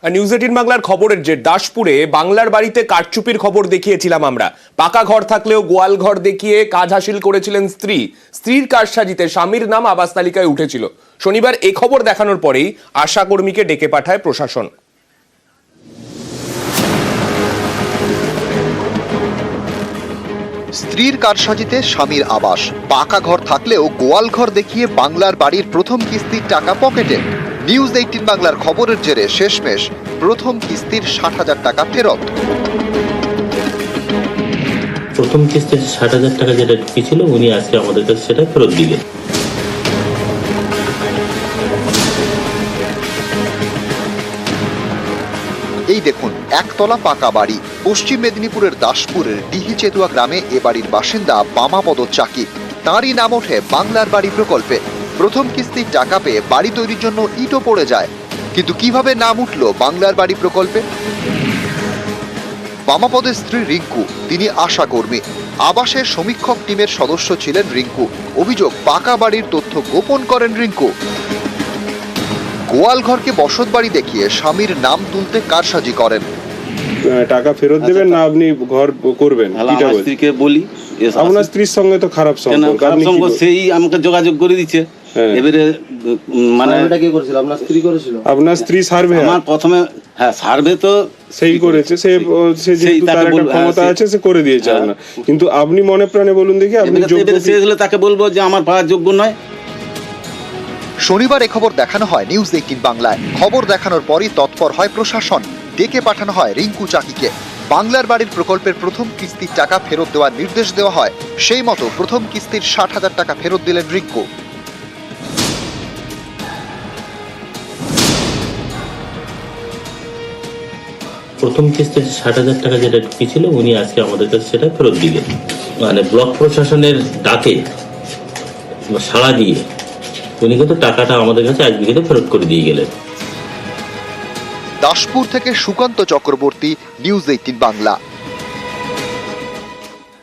News 18 বাংলার খবরের যে দাসপুরে বাংলার বাড়িতে কারচুপির খবর দেখিয়েছিলাম আমরা। পাকা ঘর থাকলেও গোয়াল ঘর দেখিয়ে কাজ হাসিল করেছিলেন স্ত্রীর কারসাজিতে স্বামীর নাম আবাস তালিকায় উঠেছিল। শনিবার এই খবর দেখানোর পরেই আশাকর্মীকে ডেকে পাঠায় প্রশাসন। স্ত্রীর কারসাজিতে স্বামীর আবাস, পাকা ঘর থাকলেও গোয়াল ঘর দেখিয়ে বাংলার বাড়ির প্রথম কিস্তির টাকা পকেটে। নিউজ 18 বাংলার খবরের জেরে শেষমেশ প্রথম কিস্তির 60,000 টাকা ফেরত। প্রথম কিস্তির 60,000 টাকা যেটা ছিল উনি আজকে আমাদের কাছে সেটা ফেরত দিলেন। এই দেখুন, একতলা পাকা বাড়ি, পশ্চিম মেদিনীপুরের দাসপুরের ডিহিচেতুয়া গ্রামে এ বাড়ির বাসিন্দা বামাপদ চাকি। তাঁরই নাম ওঠে বাংলার বাড়ি প্রকল্পে। প্রথম কিস্তির টাকা পেয়ে বাড়ি তৈরির জন্য ইটও পড়ে যায়। কিন্তু কিভাবে নাম উঠল বাংলার বাড়ি প্রকল্পে? বামাপদের স্ত্রী রিঙ্কু, তিনি আশাকর্মী। আবাসের সমীক্ষক টিমের সদস্য ছিলেন রিঙ্কু। অভিযোগ, পাকা বাড়ির তথ্য গোপন করেন রিঙ্কু। গোয়াল ঘরকে বসত বাড়ি দেখিয়ে স্বামীর নাম তুলতে কারসাজি করেন। টাকা ফেরত দেবেন না আপনি ঘর করবেন? আমার স্ত্রীকে বলি, আপনার স্ত্রীর সঙ্গে তো খারাপ সম্পর্ক, সেই আমাকে যোগাযোগ করে দিচ্ছে। এবারে মানে আপনার স্ত্রী সার্ভে, আমার প্রথমে সার্ভে তো সেই করেছে, সে যেহেতু তার একটা ক্ষমতা আছে সে করে দিয়েছে আপনার। কিন্তু আপনি মনে প্রাণে বলুন দেখি, আপনি তাকে বলবো যে আমার পাওয়ার যোগ্য নয়। শনিবার এ খবর দেখানো হয় নিউজ 18 বাংলায়। খবর দেখানোর পরই তৎপর হয় প্রশাসন। ডেকে পাঠানো হয় রিঙ্কু চাকিকে। বাংলার বাড়ির প্রকল্পের প্রথম কিস্তির টাকা ফেরত দেওয়ার নির্দেশ দেওয়া হয়। সেই মতো প্রথম কিস্তির 60,000 টাকা ফেরত দিলেন রিঙ্কু। প্রথম কিস্তির 60,000 টাকা যেটা ছিল উনি আজকে আমাদের কাছে সেটা ফেরত দিলেন। মানে ব্লক প্রশাসনের ডাকে সাড়া দিয়ে উনি কিন্তু টাকাটা আমাদের কাছে আজকে কিন্তু ফেরত করে দিয়ে গেলেন। দাসপুর থেকে সুকান্ত চক্রবর্তী, নিউজ 18 বাংলা।